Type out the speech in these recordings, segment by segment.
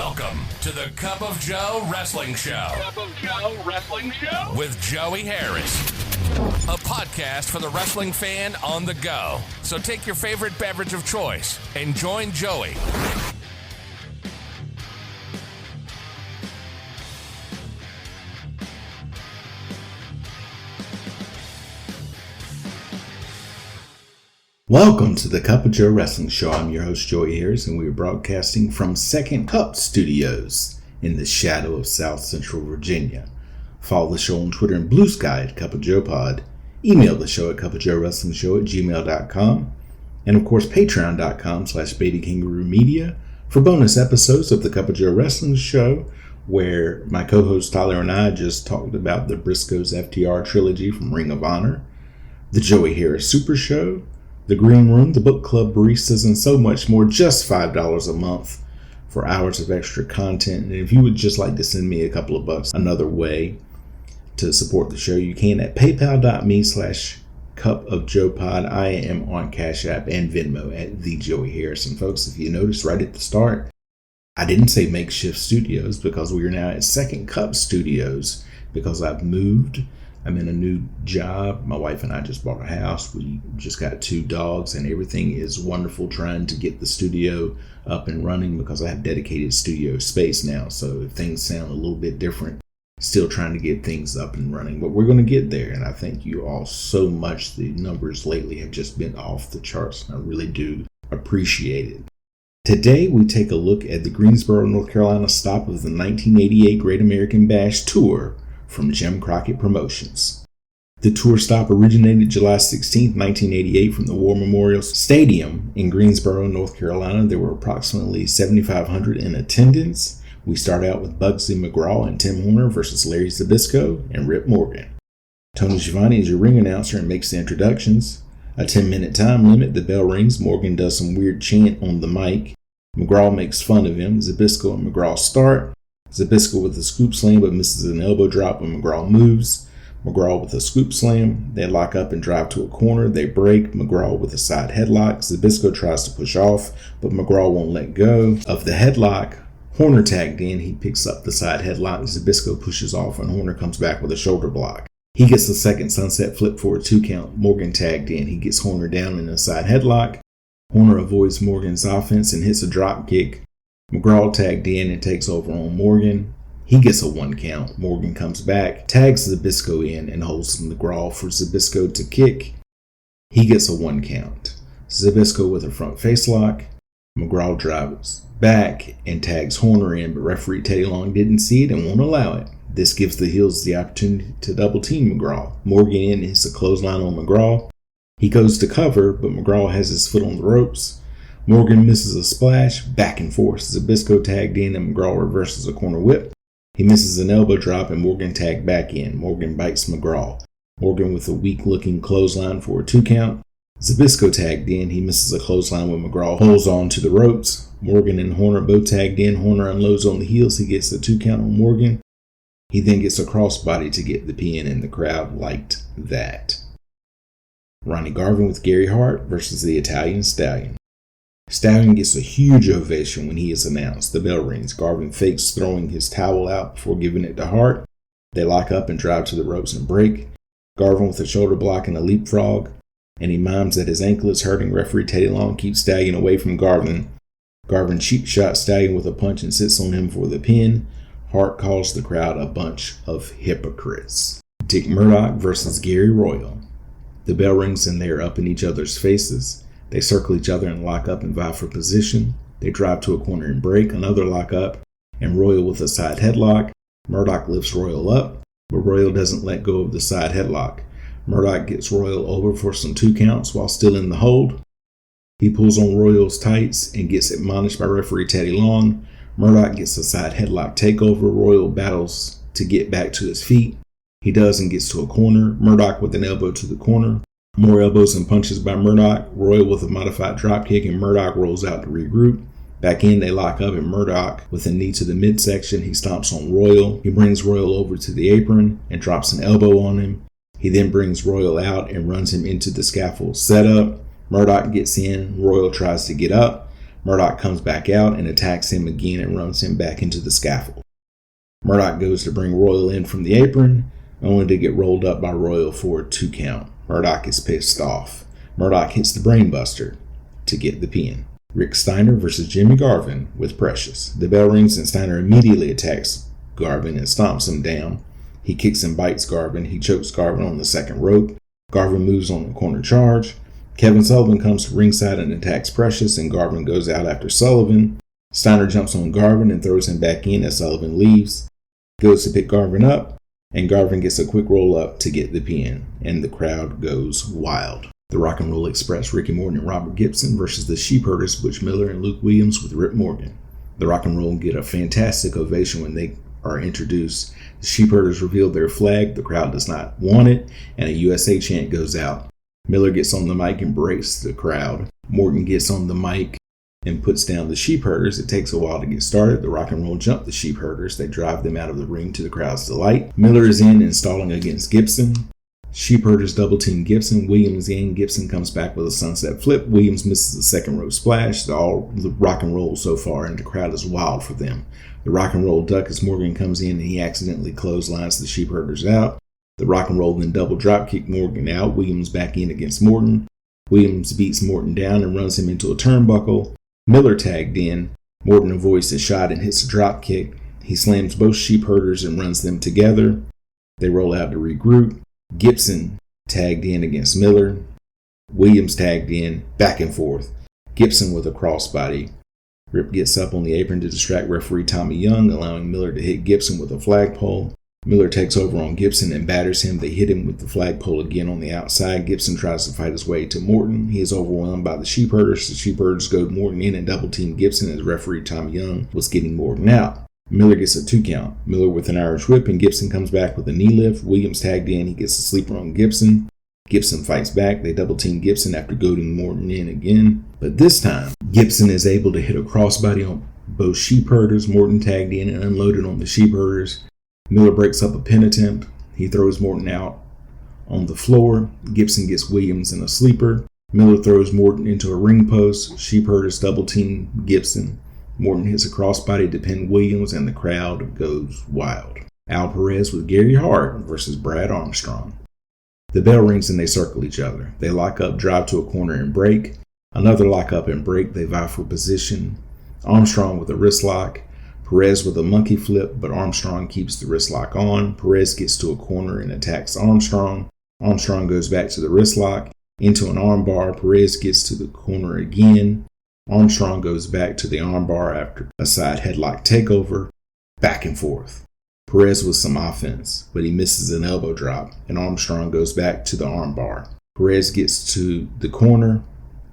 Welcome to the Cup of Joe Wrestling Show. Cup of Joe Wrestling Show? With Joey Harris. A podcast for the wrestling fan on the go. So take your favorite beverage of choice and join Joey. Welcome to the Cup of Joe Wrestling Show. I'm your host, Joey Harris, and we are broadcasting from Second Cup Studios in the shadow of South Central Virginia. Follow the show on Twitter and Blue Sky at Cup of Joe Pod. Email the show at cupofjoewrestlingshow@gmail.com. And of course, patreon.com/BabyKangarooMedia for bonus episodes of the Cup of Joe Wrestling Show, where my co-host Tyler and I just talked about the Briscoes FTR trilogy from Ring of Honor, the Joey Harris Super Show, the Green Room, the Book Club Baristas, and so much more. Just $5 a month for hours of extra content. And if you would just like to send me a couple of bucks another way to support the show, you can at paypal.me/cupofjoepod. I am on Cash App and Venmo at the Joey Harris. And folks, if you notice right at the start, I didn't say makeshift studios because we are now at Second Cup Studios because I've moved. I'm in a new job. My wife and I just bought a house. We just got 2 dogs and everything is wonderful, trying to get the studio up and running because I have dedicated studio space now. So if things sound a little bit different, still trying to get things up and running, but we're going to get there. And I thank you all so much. The numbers lately have just been off the charts, and I really do appreciate it. Today, we take a look at the Greensboro, North Carolina stop of the 1988 Great American Bash Tour from Jim Crockett Promotions. The tour stop originated July 16, 1988 from the War Memorial Stadium in Greensboro, North Carolina. There were approximately 7,500 in attendance. We start out with Bugsy McGraw and Tim Horner versus Larry Zbyszko and Rip Morgan. Tony Schiavone is your ring announcer and makes the introductions. A 10-minute time limit, the bell rings. Morgan does some weird chant on the mic. McGraw makes fun of him. Zbyszko and McGraw start. Zbyszko with a scoop slam but misses an elbow drop when McGraw moves. McGraw with a scoop slam. They lock up and drive to a corner. They break. McGraw with a side headlock. Zbyszko tries to push off, but McGraw won't let go of the headlock. Horner tagged in. He picks up the side headlock. Zbyszko pushes off and Horner comes back with a shoulder block. He gets the second sunset flip for a 2 count. Morgan tagged in. He gets Horner down in a side headlock. Horner avoids Morgan's offense and hits a drop kick. McGraw tagged in and takes over on Morgan. He gets a 1 count. Morgan comes back, tags Zbyszko in, and holds McGraw for Zbyszko to kick. He gets a 1 count. Zbyszko with a front face lock. McGraw drives back and tags Horner in, but referee Teddy Long didn't see it and won't allow it. This gives the heels the opportunity to double team McGraw. Morgan in hits a clothesline on McGraw. He goes to cover, but McGraw has his foot on the ropes. Morgan misses a splash, back and forth. Zbyszko tagged in and McGraw reverses a corner whip. He misses an elbow drop and Morgan tagged back in. Morgan bites McGraw. Morgan with a weak-looking clothesline for a 2 count. Zbyszko tagged in. He misses a clothesline when McGraw holds on to the ropes. Morgan and Horner both tagged in. Horner unloads on the heels. He gets a 2 count on Morgan. He then gets a crossbody to get the pin, and the crowd liked that. Ronnie Garvin with Gary Hart versus the Italian Stallion. Stallion gets a huge ovation when he is announced. The bell rings. Garvin fakes throwing his towel out before giving it to Hart. They lock up and drive to the ropes and break. Garvin with a shoulder block and a leapfrog, and he mimes that his ankle is hurting. Referee Teddy Long keeps Stallion away from Garvin. Garvin cheap shots Stallion with a punch and sits on him for the pin. Hart calls the crowd a bunch of hypocrites. Dick Murdoch versus Gary Royal. The bell rings and they are up in each other's faces. They circle each other and lock up and vie for position. They drive to a corner and break. Another lock up, and Royal with a side headlock. Murdoch lifts Royal up, but Royal doesn't let go of the side headlock. Murdoch gets Royal over for some 2 counts while still in the hold. He pulls on Royal's tights and gets admonished by referee Teddy Long. Murdoch gets a side headlock takeover. Royal battles to get back to his feet. He does and gets to a corner. Murdoch with an elbow to the corner. More elbows and punches by Murdoch. Royal with a modified dropkick, and Murdoch rolls out to regroup. Back in, they lock up, and Murdoch with a knee to the midsection. He stomps on Royal. He brings Royal over to the apron and drops an elbow on him. He then brings Royal out and runs him into the scaffold setup. Murdoch gets in. Royal tries to get up. Murdoch comes back out and attacks him again and runs him back into the scaffold. Murdoch goes to bring Royal in from the apron, only to get rolled up by Royal for a 2 count. Murdoch is pissed off. Murdoch hits the brainbuster to get the pin. Rick Steiner versus Jimmy Garvin with Precious. The bell rings and Steiner immediately attacks Garvin and stomps him down. He kicks and bites Garvin. He chokes Garvin on the second rope. Garvin moves on the corner charge. Kevin Sullivan comes to ringside and attacks Precious, and Garvin goes out after Sullivan. Steiner jumps on Garvin and throws him back in as Sullivan leaves. Goes to pick Garvin up, and Garvin gets a quick roll up to get the pin, and the crowd goes wild. The Rock and Roll Express, Ricky Morton and Robert Gibson versus the Sheepherders, Butch Miller and Luke Williams with Rip Morgan. The Rock and Roll get a fantastic ovation when they are introduced. The Sheepherders reveal their flag, the crowd does not want it, and a USA chant goes out. Miller gets on the mic and breaks the crowd. Morton gets on the mic and puts down the Sheepherders. It takes a while to get started. The Rock and Roll jump the Sheepherders. They drive them out of the ring to the crowd's delight. Miller is in and stalling against Gibson. Sheepherders double team Gibson. Williams in. Gibson comes back with a sunset flip. Williams misses the second rope splash. The Rock and Roll so far, and the crowd is wild for them. The Rock and Roll duck as Morgan comes in and he accidentally clotheslines the Sheepherders out. The Rock and Roll then double drop kick Morgan out. Williams back in against Morton. Williams beats Morton down and runs him into a turnbuckle. Miller tagged in. Morton avoids the shot and hits a drop kick. He slams both Sheepherders and runs them together. They roll out to regroup. Gibson tagged in against Miller. Williams tagged in, back and forth. Gibson with a crossbody. Rip gets up on the apron to distract referee Tommy Young, allowing Miller to hit Gibson with a flagpole. Miller takes over on Gibson and batters him. They hit him with the flagpole again on the outside. Gibson tries to fight his way to Morton. He is overwhelmed by the Sheepherders. The Sheepherders go Morton in and double team Gibson as referee Tommy Young was getting Morton out. Miller gets a 2 count. Miller with an Irish whip, and Gibson comes back with a knee lift. Williams tagged in. He gets a sleeper on Gibson. Gibson fights back. They double team Gibson after goading Morton in again. But this time, Gibson is able to hit a crossbody on both Sheepherders. Morton tagged in and unloaded on the Sheepherders. Miller breaks up a pin attempt. He throws Morton out on the floor. Gibson gets Williams in a sleeper. Miller throws Morton into a ring post. Sheepherders double team Gibson. Morton hits a crossbody to pin Williams, and the crowd goes wild. Al Perez with Gary Hart versus Brad Armstrong. The bell rings and they circle each other. They lock up, drive to a corner and break. Another lock up and break. They vie for position. Armstrong with a wrist lock. Perez with a monkey flip, but Armstrong keeps the wrist lock on. Perez gets to a corner and attacks Armstrong. Armstrong goes back to the wrist lock, into an armbar. Perez gets to the corner again. Armstrong goes back to the armbar after a side headlock takeover. Back and forth. Perez with some offense, but he misses an elbow drop, and Armstrong goes back to the armbar. Perez gets to the corner.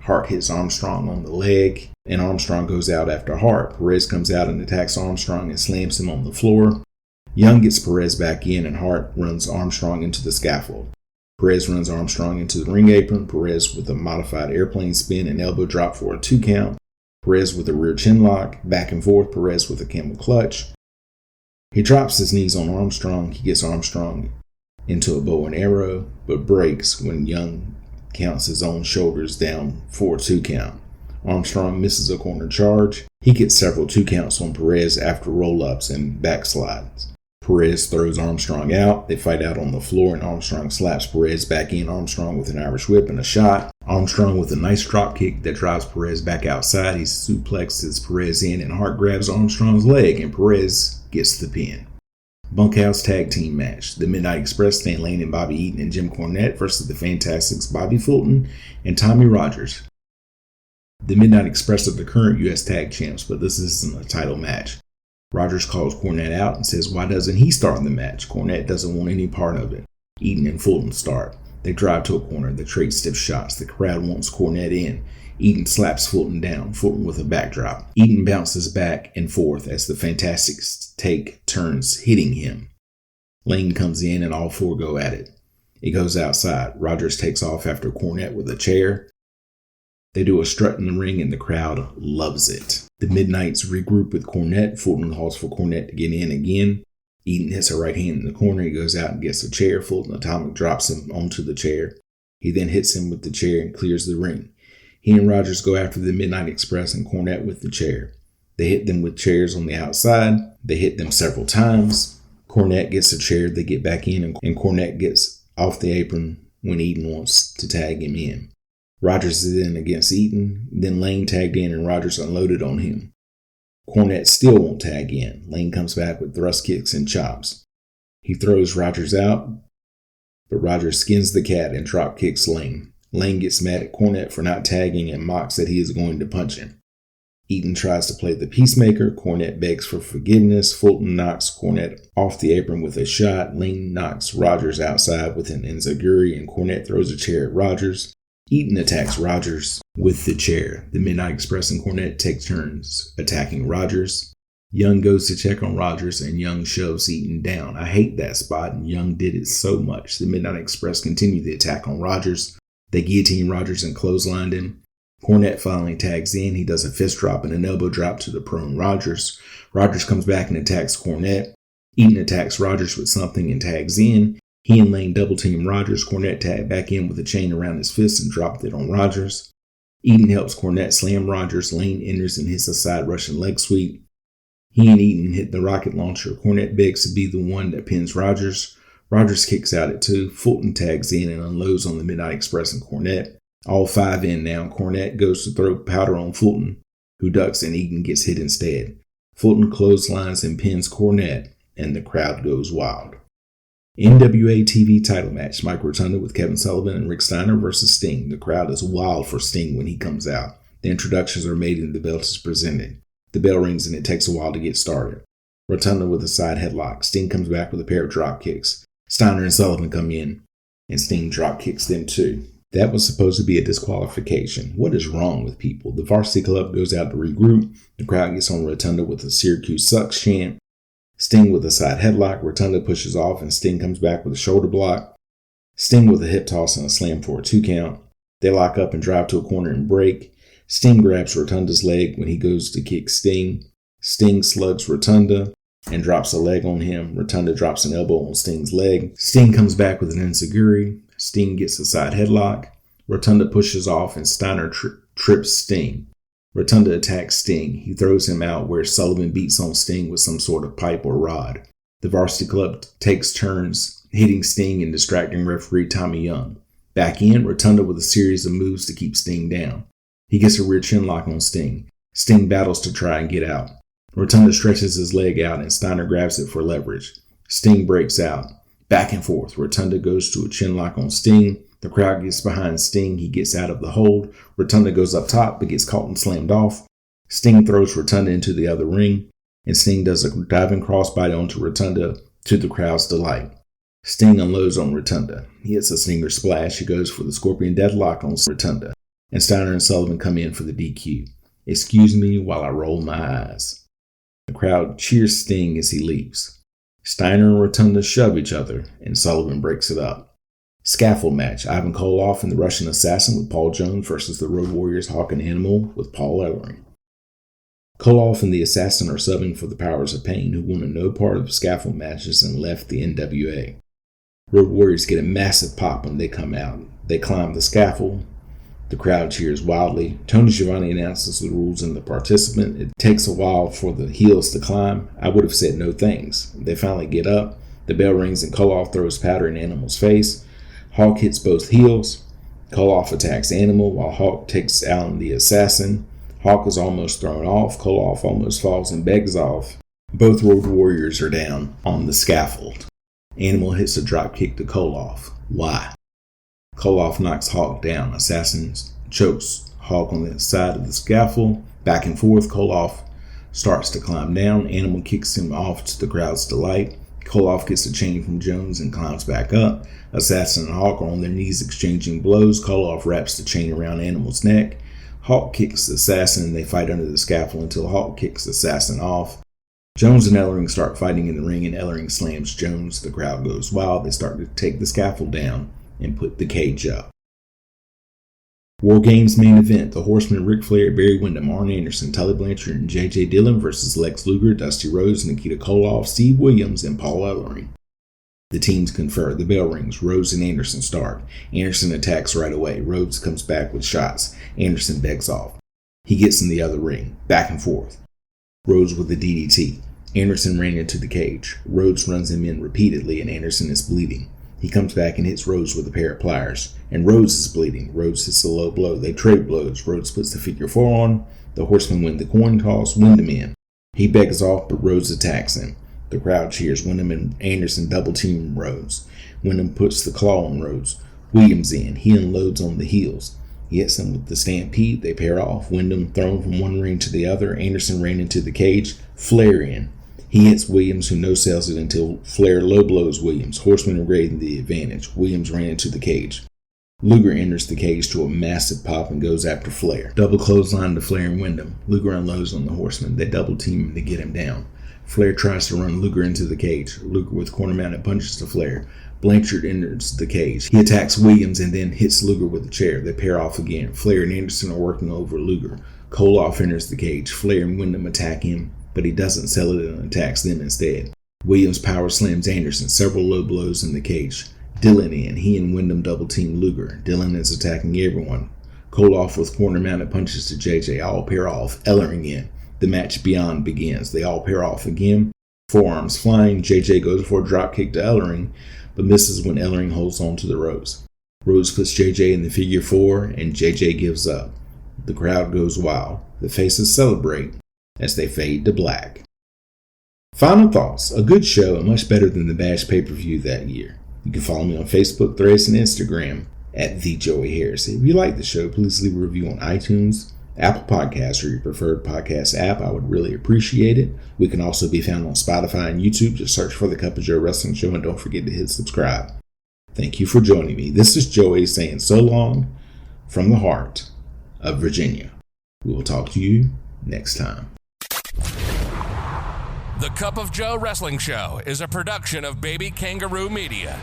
Hart hits Armstrong on the leg, and Armstrong goes out after Hart. Perez comes out and attacks Armstrong and slams him on the floor. Young gets Perez back in, and Hart runs Armstrong into the scaffold. Perez runs Armstrong into the ring apron. Perez with a modified airplane spin and elbow drop for a 2 count. Perez with a rear chin lock. Back and forth. Perez with a camel clutch. He drops his knees on Armstrong. He gets Armstrong into a bow and arrow, but breaks when Young counts his own shoulders down for a 2 count. Armstrong misses a corner charge. He gets several 2 counts on Perez after roll-ups and backslides. Perez throws Armstrong out. They fight out on the floor, and Armstrong slaps Perez back in. Armstrong with an Irish whip and a shot. Armstrong with a nice drop kick that drives Perez back outside. He suplexes Perez in, and Hart grabs Armstrong's leg, and Perez gets the pin. Bunkhouse Tag Team Match. The Midnight Express, Stan Lane and Bobby Eaton and Jim Cornette versus the Fantastics, Bobby Fulton and Tommy Rogers. The Midnight Express are the current U.S. Tag Champs, but this isn't a title match. Rogers calls Cornette out and says, why doesn't he start the match? Cornette doesn't want any part of it. Eaton and Fulton start. They drive to a corner. They trade stiff shots. The crowd wants Cornette in. Eaton slaps Fulton down. Fulton with a backdrop. Eaton bounces back and forth as the Fantastics take turns hitting him. Lane comes in and all four go at it. It goes outside. Rogers takes off after Cornette with a chair. They do a strut in the ring and the crowd loves it. The Midnights regroup with Cornette. Fulton calls for Cornette to get in again. Eaton hits a right hand in the corner. He goes out and gets a chair. Fulton Atomic drops him onto the chair. He then hits him with the chair and clears the ring. He and Rogers go after the Midnight Express and Cornette with the chair. They hit them with chairs on the outside. They hit them several times. Cornette gets a chair. They get back in, and Cornette gets off the apron when Eaton wants to tag him in. Rogers is in against Eaton. Then Lane tagged in, and Rogers unloaded on him. Cornette still won't tag in. Lane comes back with thrust kicks and chops. He throws Rogers out, but Rogers skins the cat and drop kicks Lane. Lane gets mad at Cornette for not tagging and mocks that he is going to punch him. Eaton tries to play the peacemaker. Cornette begs for forgiveness. Fulton knocks Cornette off the apron with a shot. Lane knocks Rogers outside with an enziguri, and Cornette throws a chair at Rogers. Eaton attacks Rogers with the chair. The Midnight Express and Cornette take turns attacking Rogers. Young goes to check on Rogers, and Young shoves Eaton down. I hate that spot, and Young did it so much. The Midnight Express continue the attack on Rogers. They guillotine Rogers and clotheslined him. Cornette finally tags in. He does a fist drop and an elbow drop to the prone Rogers. Rogers comes back and attacks Cornette. Eaton attacks Rogers with something and tags in. He and Lane double team Rogers. Cornette tagged back in with a chain around his fist and dropped it on Rogers. Eaton helps Cornette slam Rogers. Lane enters and hits a side Russian leg sweep. He and Eaton hit the rocket launcher. Cornette begs to be the one that pins Rogers. Rogers kicks out at 2. Fulton tags in and unloads on the Midnight Express and Cornette. All 5 in now. Cornette goes to throw powder on Fulton, who ducks, and Eaton gets hit instead. Fulton clotheslines and pins Cornette, and the crowd goes wild. NWA TV title match, Mike Rotunda with Kevin Sullivan and Rick Steiner versus Sting. The crowd is wild for Sting when he comes out. The introductions are made and the belt is presented. The bell rings and it takes a while to get started. Rotunda with a side headlock. Sting comes back with a pair of drop kicks. Steiner and Sullivan come in, and Sting drop kicks them too. That was supposed to be a disqualification. What is wrong with people? The Varsity Club goes out to regroup. The crowd gets on Rotunda with a Syracuse sucks chant. Sting with a side headlock. Rotunda pushes off and Sting comes back with a shoulder block. Sting with a hip toss and a slam for a 2 count. They lock up and drive to a corner and break. Sting grabs Rotunda's leg when he goes to kick Sting. Sting slugs Rotunda and drops a leg on him. Rotunda drops an elbow on Sting's leg. Sting comes back with an enziguri. Sting gets a side headlock. Rotunda pushes off and Steiner trips Sting. Rotunda attacks Sting. He throws him out where Sullivan beats on Sting with some sort of pipe or rod. The Varsity Club takes turns hitting Sting and distracting referee Tommy Young. Back in, Rotunda with a series of moves to keep Sting down. He gets a rear chin lock on Sting. Sting battles to try and get out. Rotunda stretches his leg out and Steiner grabs it for leverage. Sting breaks out. Back and forth. Rotunda goes to a chin lock on Sting. The crowd gets behind Sting. He gets out of the hold. Rotunda goes up top but gets caught and slammed off. Sting throws Rotunda into the other ring, and Sting does a diving crossbody onto Rotunda to the crowd's delight. Sting unloads on Rotunda. He hits a Stinger splash. He goes for the Scorpion Deathlock on Rotunda, and Steiner and Sullivan come in for the DQ. Excuse me while I roll my eyes. The crowd cheers Sting as he leaves. Steiner and Rotunda shove each other, and Sullivan breaks it up. Scaffold match, Ivan Koloff and the Russian Assassin with Paul Jones versus the Road Warriors Hawk and Animal with Paul Ellering. Koloff and the Assassin are subbing for the Powers of Pain, who wanted no part of scaffold matches and left the NWA. Road Warriors get a massive pop when they come out. They climb the scaffold. The crowd cheers wildly. Tony Schiavone announces the rules and the participant. It takes a while for the heels to climb. I would have said no thanks. They finally get up. The bell rings and Koloff throws powder in Animal's face. Hawk hits both heels. Koloff attacks Animal while Hawk takes out the Assassin. Hawk is almost thrown off. Koloff almost falls and begs off. Both Road Warriors are down on the scaffold. Animal hits a drop kick to Koloff. Why? Koloff knocks Hawk down. Assassin chokes Hawk on the side of the scaffold. Back and forth, Koloff starts to climb down. Animal kicks him off to the crowd's delight. Koloff gets a chain from Jones and climbs back up. Assassin and Hawk are on their knees exchanging blows. Koloff wraps the chain around Animal's neck. Hawk kicks the Assassin and they fight under the scaffold until Hawk kicks the Assassin off. Jones and Ellering start fighting in the ring and Ellering slams Jones. The crowd goes wild. They start to take the scaffold down and put the cage up. War Games main event. The Horsemen Ric Flair, Barry Windham, Arn Anderson, Tully Blanchard, and J.J. Dillon versus Lex Luger, Dusty Rhodes, Nikita Koloff, Steve Williams, and Paul Ellering. The teams confer. The bell rings. Rhodes and Anderson start. Anderson attacks right away. Rhodes comes back with shots. Anderson begs off. He gets in the other ring. Back and forth. Rhodes with the DDT. Anderson ran into the cage. Rhodes runs him in repeatedly and Anderson is bleeding. He comes back and hits Rhodes with a pair of pliers. And Rhodes is bleeding. Rhodes hits a low blow. They trade blows. Rhodes puts the figure 4 on. The Horsemen win the coin toss. Wyndham in. He begs off, but Rhodes attacks him. The crowd cheers. Wyndham and Anderson double team Rhodes. Wyndham puts the claw on Rhodes. Williams in. He unloads on the heels. He hits them with the stampede. They pair off. Wyndham thrown from one ring to the other. Anderson ran into the cage. Flair in. He hits Williams, who no-sells it until Flair low blows Williams. Horsemen regain the advantage. Williams ran into the cage. Luger enters the cage to a massive pop and goes after Flair. Double clothesline to Flair and Wyndham. Luger unloads on the Horseman. They double team him to get him down. Flair tries to run Luger into the cage. Luger with corner-mounted punches to Flair. Blanchard enters the cage. He attacks Williams and then hits Luger with a chair. They pair off again. Flair and Anderson are working over Luger. Koloff enters the cage. Flair and Wyndham attack him, but he doesn't sell it and attacks them instead. Williams power slams Anderson. Several low blows in the cage. Dillon in. He and Wyndham double team Luger. Dillon is attacking everyone. Koloff with corner-mounted punches to JJ. All pair off. Ellering in. The match beyond begins. They all pair off again. Forearms flying. JJ goes for a dropkick to Ellering, but misses when Ellering holds on to the ropes. Rhodes puts JJ in the figure 4, and JJ gives up. The crowd goes wild. The faces celebrate as they fade to black. Final thoughts. A good show and much better than the Bash pay-per-view that year. You can follow me on Facebook, Threads, and Instagram at @TheJoeyHarris. If you like the show, please leave a review on iTunes, Apple Podcasts, or your preferred podcast app. I would really appreciate it. We can also be found on Spotify and YouTube. Just search for The Cup of Joe Wrestling Show and don't forget to hit subscribe. Thank you for joining me. This is Joey saying so long from the heart of Virginia. We will talk to you next time. The Cup of Joe Wrestling Show is a production of Baby Kangaroo Media.